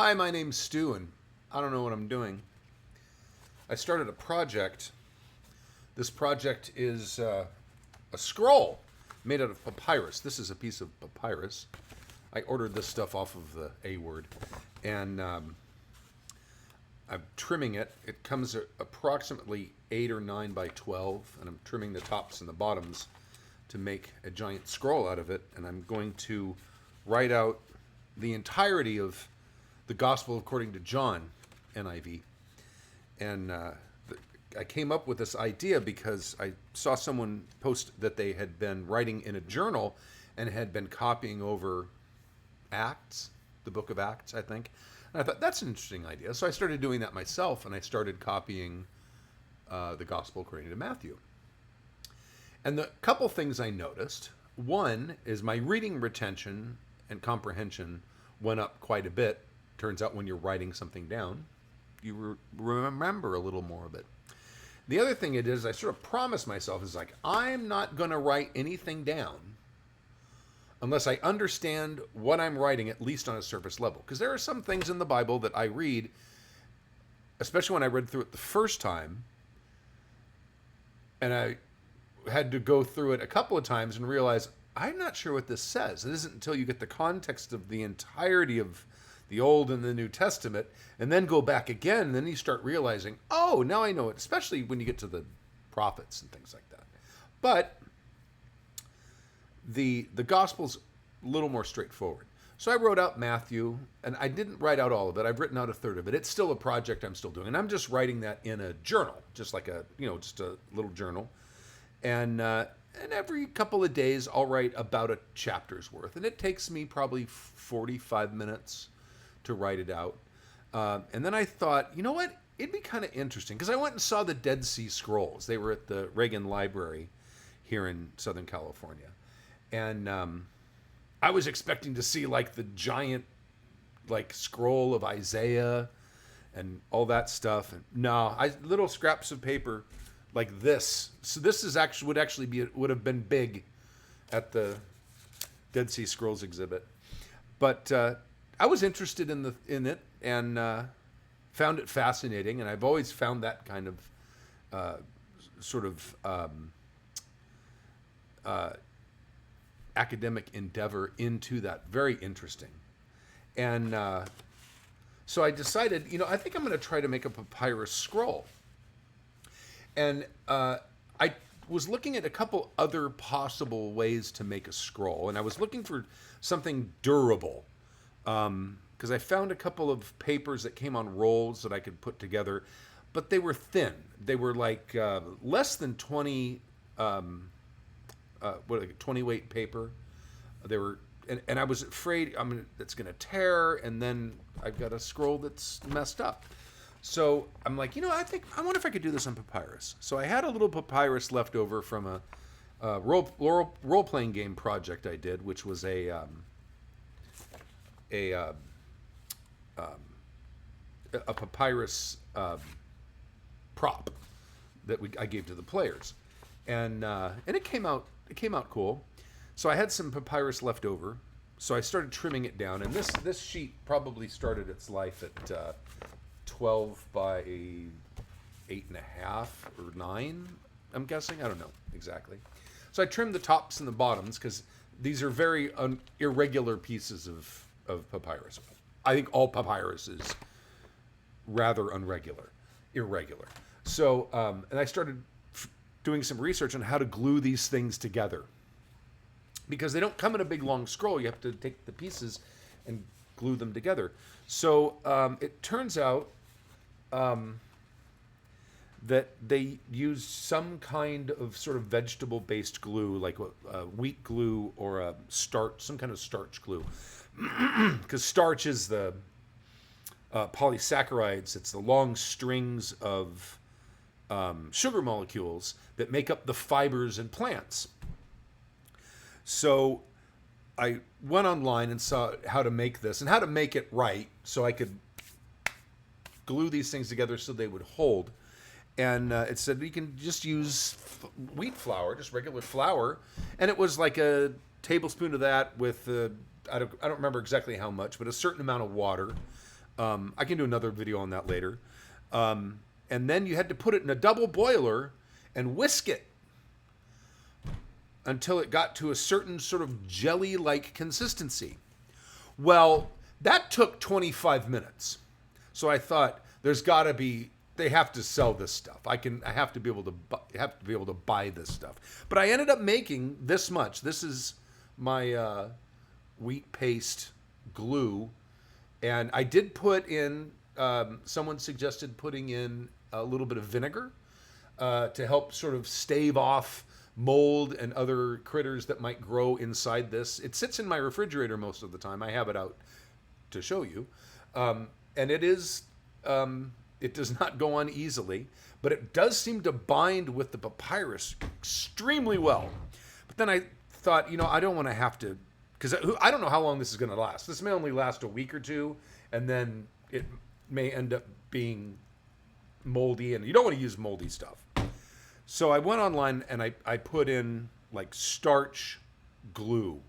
Hi, my name's Stu, and I don't know what I'm doing. I started a project. This project is a scroll made out of papyrus. This is a piece of papyrus. I ordered this stuff off of the A word, and I'm trimming it. It comes at approximately 8 or 9 by 12, and I'm trimming the tops and the bottoms to make a giant scroll out of it. And I'm going to write out the entirety of the Gospel according to John, NIV. And I came up with this idea because I saw someone post that they had been writing in a journal and had been copying over Acts, the book of Acts, I think. And I thought, that's an interesting idea. So I started doing that myself, and I started copying the Gospel according to Matthew. And the couple things I noticed, one is my reading retention and comprehension went up quite a bit. Turns out when you're writing something down, you remember a little more of it. The other thing it is, I sort of promised myself, is like, I'm not going to write anything down unless I understand what I'm writing, at least on a surface level. Because there are some things in the Bible that I read, especially when I read through it the first time, and I had to go through it a couple of times and realize, I'm not sure what this says. It isn't until you get the context of the entirety of the Old and the New Testament, and then go back again, and then you start realizing, oh, now I know it, especially when you get to the prophets and things like that. But the Gospel's a little more straightforward. So I wrote out Matthew, and I didn't write out all of it. I've written out a third of it. It's still a project I'm still doing, and I'm just writing that in a journal, just like just a little journal. And every couple of days, I'll write about a chapter's worth, and it takes me probably 45 minutes to write it out. And then I thought, you know what? It'd be kind of interesting, because I went and saw the Dead Sea Scrolls. They were at the Reagan Library here in Southern California. And I was expecting to see like the giant scroll of Isaiah and all that stuff. And no, little scraps of paper like this. So this is would have been big at the Dead Sea Scrolls exhibit. But I was interested in it and found it fascinating, and I've always found that kind of academic endeavor into that very interesting. And so I decided, I think I'm going to try to make a papyrus scroll. And I was looking at a couple other possible ways to make a scroll, and I was looking for something durable, because I found a couple of papers that came on rolls that I could put together, but they were thin. They were like less than 20 weight paper. They were, and I was afraid it's going to tear, and then I've got a scroll that's messed up. So I'm like, I wonder if I could do this on papyrus. So I had a little papyrus left over from a role-playing game project I did, which was a papyrus prop that I gave to the players, and it came out cool. So I had some papyrus left over, so I started trimming it down, and this sheet probably started its life at 12 by 8.5 or 9, I'm guessing. I don't know exactly. So I trimmed the tops and the bottoms, because these are very irregular pieces of papyrus. I think all papyrus is rather irregular. So, and I started doing some research on how to glue these things together, because they don't come in a big long scroll. You have to take the pieces and glue them together. So it turns out that they use some kind of sort of vegetable-based glue, like wheat glue or some kind of starch glue, because starch is the polysaccharides. It's the long strings of sugar molecules that make up the fibers in plants. So I went online and saw how to make this and how to make it right, so I could glue these things together so they would hold. And it said you can just use wheat flour, just regular flour, and it was like a tablespoon of that with I don't remember exactly how much, but a certain amount of water, I can do another video on that later. And then you had to put it in a double boiler and whisk it until it got to a certain sort of jelly-like consistency. Well, that took 25 minutes. So I thought, there's got to be, they have to sell this stuff. I have to be able to buy this stuff. But I ended up making this much. This is my wheat paste glue, and I did put in. Someone suggested putting in a little bit of vinegar to help sort of stave off mold and other critters that might grow inside this. It sits in my refrigerator most of the time. I have it out to show you, and it is. It does not go on easily, but it does seem to bind with the papyrus extremely well. But then I thought, I don't want to have to, because I don't know how long this is going to last. This may only last a week or two, and then it may end up being moldy, and you don't want to use moldy stuff. So I went online and I put in like starch glue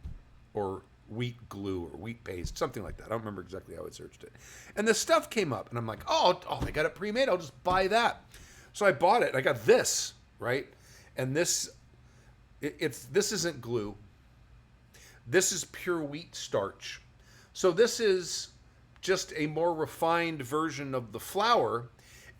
or wheat glue or wheat paste, something like that. I don't remember exactly how I searched it. And the stuff came up, and I'm like, oh, they got it pre-made. I'll just buy that. So I bought it. I got this, right? And this isn't glue. This is pure wheat starch. So this is just a more refined version of the flour.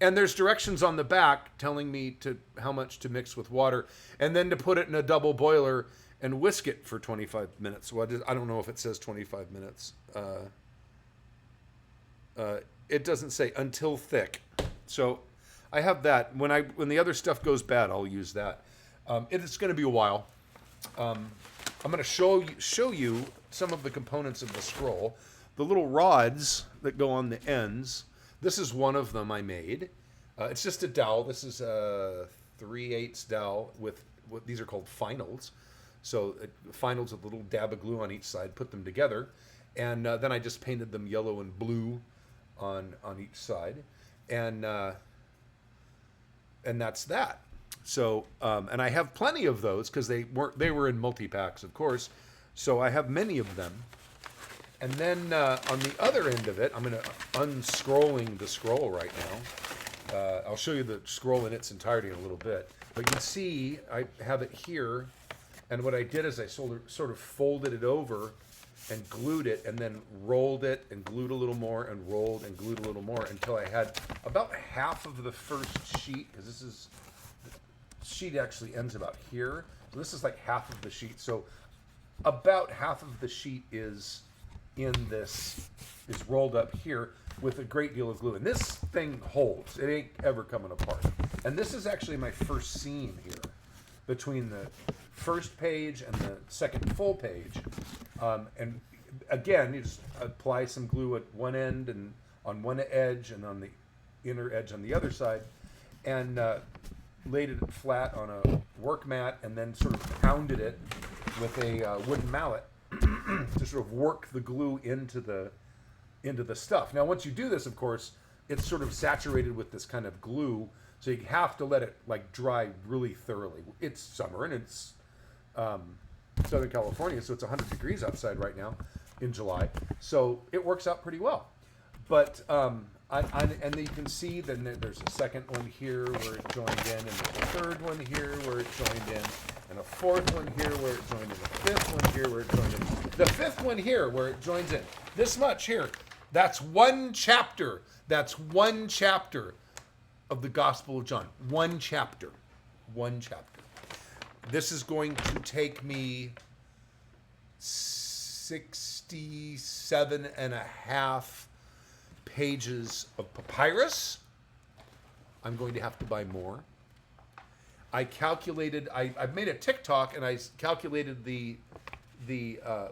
And there's directions on the back telling me how much to mix with water, and then to put it in a double boiler and whisk it for 25 minutes. Well, I don't know if it says 25 minutes. It doesn't say until thick. So I have that. When the other stuff goes bad, I'll use that. It's going to be a while. I'm going to show you some of the components of the scroll. The little rods that go on the ends. This is one of them I made. It's just a dowel. This is a 3/8 dowel with what these are called finals. So finals with a little dab of glue on each side, put them together, and then I just painted them yellow and blue on each side, and that's that. So and I have plenty of those because they were in multi-packs, of course. So I have many of them. And then on the other end of it, I'm going to unscrolling the scroll right now. I'll show you the scroll in its entirety in a little bit. But you can see I have it here. And what I did is I sort of folded it over and glued it, and then rolled it and glued a little more and rolled and glued a little more until I had about half of the first sheet, because the sheet actually ends about here. So this is like half of the sheet. So about half of the sheet is rolled up here with a great deal of glue. And this thing holds. It ain't ever coming apart. And this is actually my first seam here between the first page and the second full page. And again, you just apply some glue at one end and on one edge and on the inner edge on the other side, and laid it flat on a work mat, and then sort of pounded it with a wooden mallet to sort of work the glue into the stuff. Now, once you do this, of course, it's sort of saturated with this kind of glue, so you have to let it like dry really thoroughly. It's summer and it's Southern California, so it's 100 degrees outside right now in July, so it works out pretty well. But and you can see then there's a second one here where it joined in, and there's a third one here where it joined in, and a fourth one here where it joined in, a fifth one here where it joined in, the fifth one here where it joins in. This much here. That's one chapter. That's one chapter of the Gospel of John. One chapter. One chapter. This is going to take me 67 and a half pages of papyrus. I'm going to have to buy more. I calculated, I've made a TikTok, and I calculated the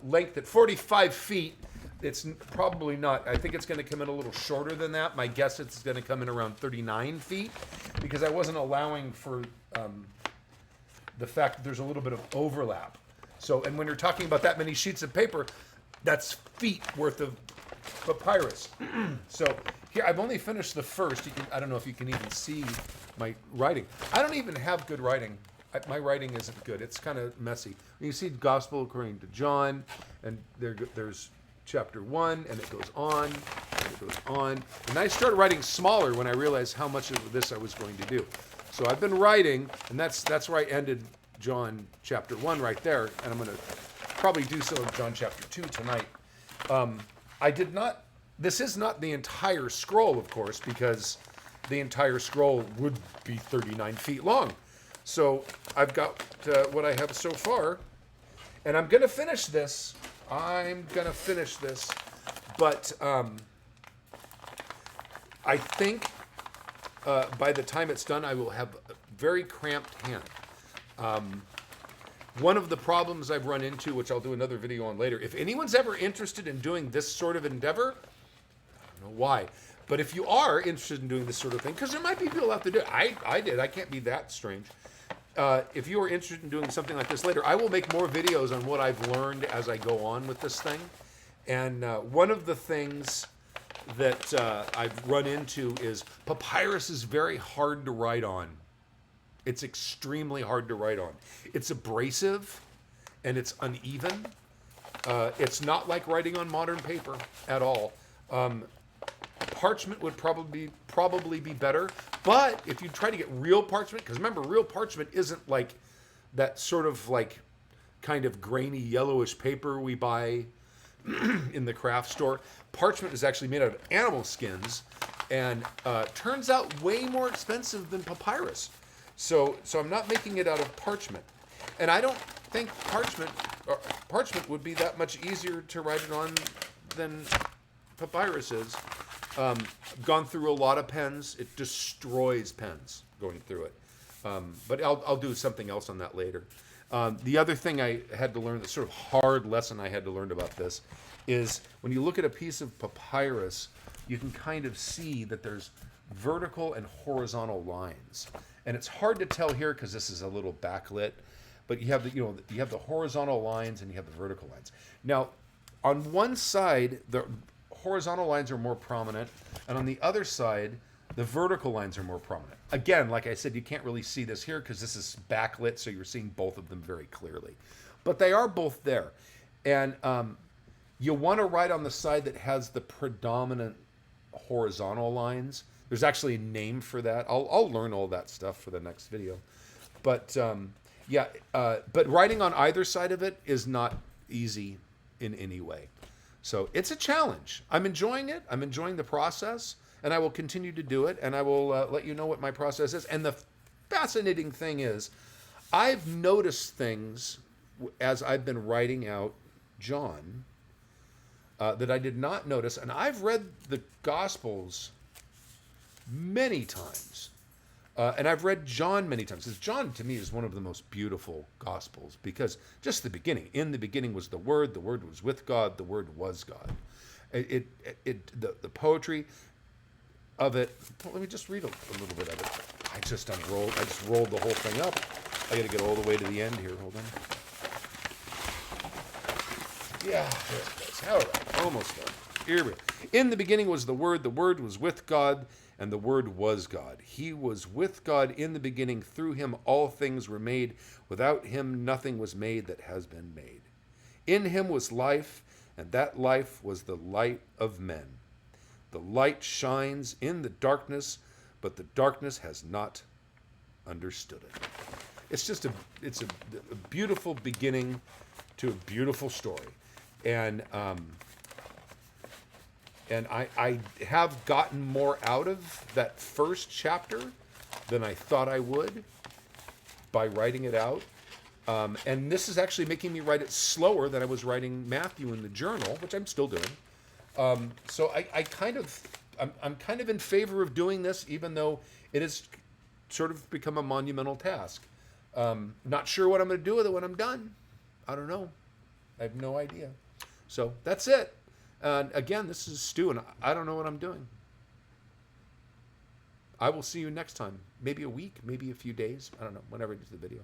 length at 45 feet. It's probably not. I think it's going to come in a little shorter than that. My guess it's going to come in around 39 feet, because I wasn't allowing for the fact that there's a little bit of overlap. So, and when you're talking about that many sheets of paper, that's feet worth of papyrus. So here, I've only finished the first. I don't know if you can even see my writing. I don't even have good writing. My writing isn't good. It's kind of messy. You see Gospel according to John, and there's chapter 1, and it goes on. It goes on. And I started writing smaller when I realized how much of this I was going to do. So I've been writing, and that's where I ended John chapter 1 right there. And I'm going to probably do some of John chapter 2 tonight. I did not, this is not the entire scroll, of course, because the entire scroll would be 39 feet long. So I've got what I have so far, and I'm going to finish this. But I think by the time it's done, I will have a very cramped hand. One of the problems I've run into, which I'll do another video on later, if anyone's ever interested in doing this sort of endeavor, I don't know why, but if you are interested in doing this sort of thing, because there might be people out there do it. I did. I can't be that strange. If you are interested in doing something like this later, I will make more videos on what I've learned as I go on with this thing. And one of the things that I've run into is papyrus is very hard to write on. It's extremely hard to write on. It's abrasive and it's uneven. It's not like writing on modern paper at all. Parchment would probably be better, but if you try to get real parchment, because remember, real parchment isn't like that sort of like kind of grainy yellowish paper we buy in the craft store. Parchment is actually made out of animal skins and turns out way more expensive than papyrus. So I'm not making it out of parchment, and I don't think parchment would be that much easier to write it on than papyrus is. I've gone through a lot of pens. It destroys pens going through it. But I'll do something else on that later. The other thing I had to learn, the sort of hard lesson I had to learn about this, is when you look at a piece of papyrus, you can kind of see that there's vertical and horizontal lines. And it's hard to tell here because this is a little backlit, but you have the horizontal lines and you have the vertical lines. Now, on one side, the horizontal lines are more prominent, and on the other side, the vertical lines are more prominent. Again, like I said, you can't really see this here because this is backlit, so you're seeing both of them very clearly. But they are both there. And you want to write on the side that has the predominant horizontal lines. There's actually a name for that. I'll learn all that stuff for the next video. But but writing on either side of it is not easy in any way. So it's a challenge. I'm enjoying it. I'm enjoying the process, and I will continue to do it, and I will let you know what my process is. And the fascinating thing is, I've noticed things as I've been writing out John that I did not notice, and I've read the Gospels many times, and I've read John many times. Because John, to me, is one of the most beautiful Gospels, because just the beginning. In the beginning was the Word was with God, the Word was God. The poetry of it. Well, let me just read a little bit of it. I just rolled the whole thing up. I got to get all the way to the end here. Hold on. Yeah, there it goes. All right, almost there. Here we go. In the beginning was the Word was with God, and the Word was God. He was with God in the beginning. Through him all things were made. Without him nothing was made that has been made. In him was life, and that life was the light of men. The light shines in the darkness, but the darkness has not understood it. It's just a beautiful beginning to a beautiful story. And I have gotten more out of that first chapter than I thought I would by writing it out. And this is actually making me write it slower than I was writing Matthew in the journal, which I'm still doing. So I'm kind of in favor of doing this, even though it has sort of become a monumental task. Not sure what I'm going to do with it when I'm done. I don't know. I have no idea. So that's it. And again, this is Stu, and I don't know what I'm doing. I will see you next time. Maybe a week, maybe a few days. I don't know, whenever I do the video.